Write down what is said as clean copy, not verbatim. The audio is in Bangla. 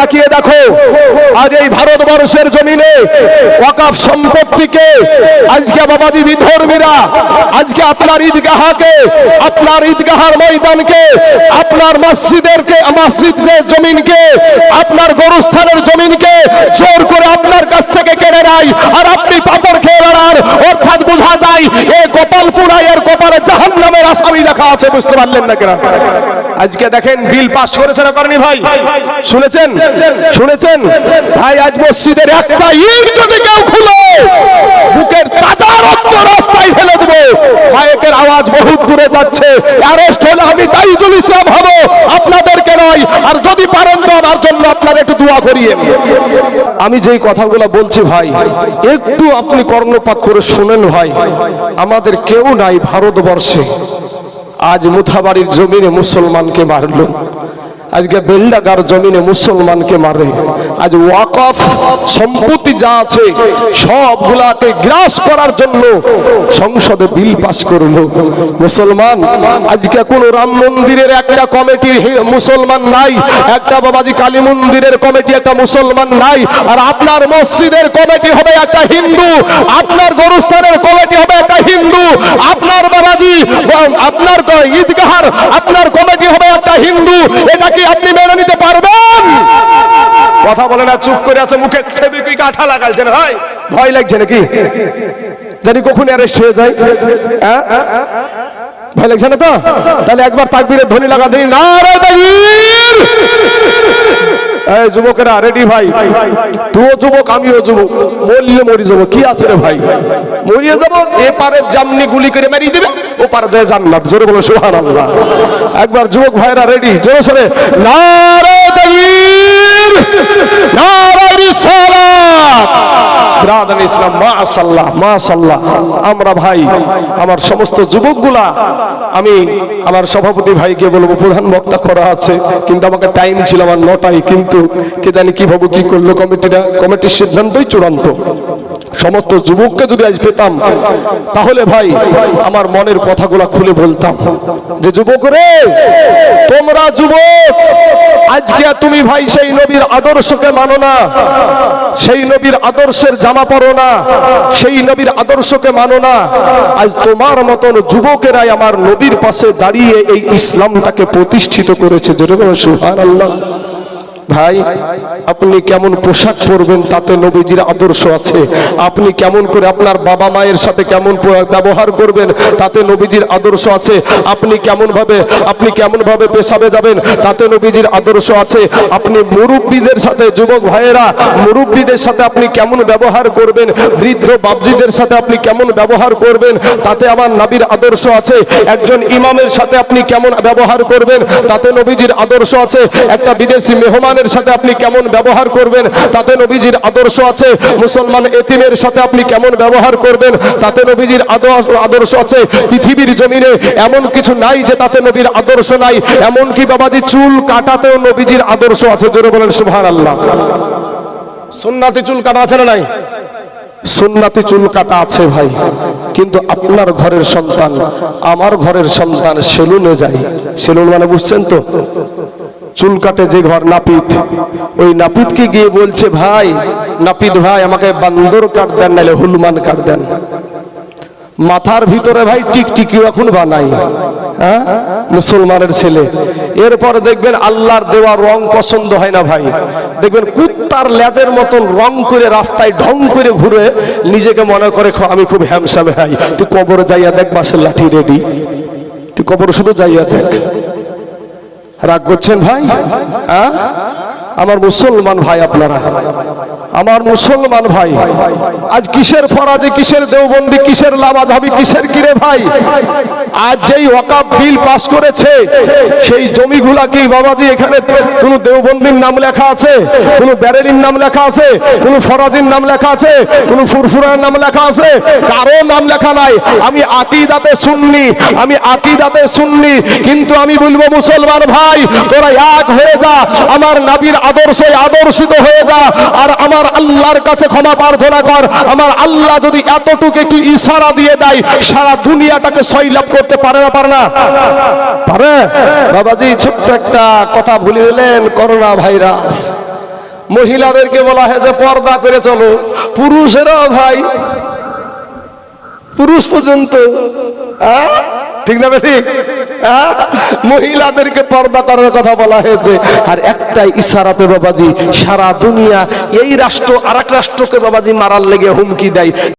তাকিয়ে দেখো, আজ এই ভারতবর্ষের জমিনে ওয়াকফ সম্পত্তিকে আজকে বাবাজি বিধর্মীরা আজকে আপনার ঈদগাহকে, আপনার ঈদগাহের ময়দানকে, আপনার মসজিদেরকে, মসজিদের জমিনকে, আপনার গরুস্থানের জমিনকে জোর করে আপনার কাছ থেকে কেড়ে নেয়, আর আপনি পাথর খেয়ে বেড়ান। অর্থাৎ বোঝা যায় এই কপালপুরায় এর কপালে জাহান্নামের আসামি লেখা আছে। বুঝতে পারলেন না কেন? আজকে দেখেন বিল পাস করেছে না করেনি ভাই? শুনেছেন? শুনেছেন ভাই? আজ মসজিদের একটা ইট যদি কেউ খুলে বুকের তাজা রক্ত রাস্তায় ফেলে দেবে। মাইকের আওয়াজ বহুত দূরে যাচ্ছে, অ্যারেস্ট হলে আমি তাইজুল ইসলাম হব, আপনাদেরকে নয়। আর যদি পারেন তো আমার জন্য আপনারা একটু দোয়া করিয়েন। আমি যেই কথাগুলো বলছি ভাই, একটু আপনি কর্ণপাত করে শুনেন ভাই। আমাদের কেউ নাই ভারতবর্ষে আজ মুথাবাড়ির জমিনে মুসলমানকে মারলো, আজকে বেলডাগার জমিনে মুসলমানকে মারে। আজ ওয়াকফ সম্পত্তি যা আছে সবগুলাকে গ্রাস করার জন্য সংসদে বিল পাস করলো মুসলমান। আজকে কোন রাম মন্দিরের একটা কমিটি মুসলমান নাই, একটা বাবাজি কালী মন্দিরের কমিটি একটা মুসলমান নাই। আর আপনার মসজিদের কমিটি হবে একটা হিন্দু, আপনার গরুস্থানের কমিটি হবে একটা হিন্দু, আপনার বাবাজি আপনার ঈদগাহার আপনার কমিটি হবে একটা হিন্দু। এটা কি আপনি মেনে নিতে পারবেন? কথা বলে না, চুপ করে আছে, মুখে ফেবিকুইক আঠা লাগাইছেন। ভাই ভয় লাগছে নাকি? জানি কখন অ্যারেস্ট হয়ে যায়। ভয় লাগছে না তো? তাহলে একবার তাকবীরের ধ্বনি লাগা দিই, নারে তাকবীর। এই যুবকেরা রেডি ভাই? তুইও যুবক, আমিও যুবক, মরলে মরি যাবো, কি আছে রে ভাই? মরিয়ে যাবো, এপারে জামনি গুলি করে মারিয়ে দেবে, ও পারে যায় জান্নাত। জোরে বলো সুবহানাল্লাহ। একবার যুবক ভাইরা রেডি, জোরে সোরে নারে তাকবীর, নারে রিসালাত। ব্রাদার ইসলাম মাশাআল্লাহ মাশাআল্লাহ। আমরা ভাই, আমার সমস্ত যুবকগুলা, আমি আমার সভাপতি ভাইকে বলবো, প্রধান বক্তা করা আছে কিন্তু আমাকে টাইম ছিল আমার 9টায়, কিন্তু কে জানি কিভাবে কি করলো কমিটিরা। কমিটির সিদ্ধান্তই চূড়ান্ত। সমস্ত যুবককে যদি আজ পেতাম তাহলে ভাই আমার মনের কথাগুলা খুলে বলতাম যে যুবক রে, তোমরা যুবক আজকে তুমি ভাই সেই নবীর আদর্শকে মানো না, সেই নবীর আদর্শের জামা পরো না, সেই নবীর আদর্শকে মানো না। আজ তোমার মতন যুবকেরাই আমার নবীর পাশে দাঁড়িয়ে এই ইসলামটাকে প্রতিষ্ঠিত করেছে। জোরে বলো সুবহানাল্লাহ। ভাই আপনি কেমন পোশাক পরবেন তাতে নবীজির আদর্শ আছে। আপনি কেমন করে আপনার বাবা মায়ের সাথে কেমন ব্যবহার করবেন তাতে নবীজির আদর্শ আছে। আপনি কেমন ভাবে পেশাবে যাবেন তাতে নবীজির আদর্শ আছে। আপনি মুরব্বীদের সাথে, যুবক ভাইয়েরা মুরব্বীদের সাথে আপনি কেমন ব্যবহার করবেন, বৃদ্ধ বাবজিদের সাথে আপনি কেমন ব্যবহার করবেন তাতে আমার নবীর আদর্শ আছে। একজন ইমামের সাথে আপনি কেমন ব্যবহার করবেন তাতে নবীজির আদর্শ আছে। একটা বিদেশি মেহমানের সাথে আপনি কেমন ব্যবহার করবেন তাতে নবীজির আদর্শ আছে। মুসলমান এতিমের সাথে আপনি কেমন ব্যবহার করবেন তাতে নবীজির আদর্শ আছে। পৃথিবীর জমিনে এমন কিছু নাই যে তাতে নবীর আদর্শ নাই। এমন কি বাবাজি চুল কাটাতেও নবীজির আদর্শ আছে। জোরে বলেন সুবহানাল্লাহ। সুন্নাতি চুল কাটা আছে না নাই? সুন্নাতি চুল কাটা আছে ভাই, কিন্তু আপনার ঘরের সন্তান, আমার ঘরের সন্তান সেলুনে যায়। সেলুন মানে বুঝছেন তো? চুল কাটে যে ঘর, নাপিত। ওই নাপিতকে গিয়ে বলছে, ভাই নাপিত ভাই আমাকে বান্দর কাট দেন, নাহলে হনুমান কাট দেন। মাথার ভিতরে ভাই টিকটিকিও এখন বানাই, হ্যাঁ মুসলমানের ছেলে। এরপর দেখবেন আল্লাহর দেওয়া রং পছন্দ হয় না ভাই, দেখবেন কুত্তার লেজের মতন রং করে রাস্তায় ঢং করে ঘুরে নিজেকে মনে করে আমি খুব হ্যামসাম। ভাই তুই কবরে যাইয়া দেখ, বাসের লাঠি রেডি, তুই কবরে শুধু যাইয়া দেখ। রাগ করছেন ভাই? হ্যাঁ আমার মুসলমান ভাই, আপনারা আমার মুসলমান ভাই, আজ কিসের ফরাজি, কিসের দেওবন্দি, কিসের লামাঝাবি, কিসের কিরে ভাই? আজ যেই ওয়াকফ বিল পাস করেছে সেই জমিগুলা কি বাবাজি এখানে কোন দেওবন্দির নাম লেখা আছে, কোন ব্যারেলির নাম লেখা আছে, কোন ফরাজির নাম লেখা আছে, কোন ফুরফুরার নাম লেখা আছে? কারো নাম লেখা নাই। আমি আকীদাতে সুন্নি, আমি আকীদাতে সুন্নি, কিন্তু আমি বলবো মুসলমান ভাই তোরা এক হয়ে যা, আমার নবীর আদর্শে আদর্শিত হয়ে যা, আর আমার আল্লাহর কাছে ক্ষমা প্রার্থনা কর। আমার আল্লাহ যদি এতটুকু একটু ইশারা দিয়ে দেয়, সারা দুনিয়াটাকে সয়লাভ করতে পারে না? পারে না? পারে? বাবাজি ছোট্ট একটা কথা ভুলে গেলেন, করোনা ভাইরাস। মহিলাদেরকে বলা হয় যে পর্দা করে চলো, পুরুষেরাও ভাই পুরুষ পর্যন্ত ঠিক না ঠিক, মহিলাদেরকে পর্দা করার কথা বলা হয়েছে। আর একটা ইশারাতে বাবাজি সারা দুনিয়া এই রাষ্ট্র আর এক রাষ্ট্রকে বাবাজি মারার লেগে হুমকি দেয়।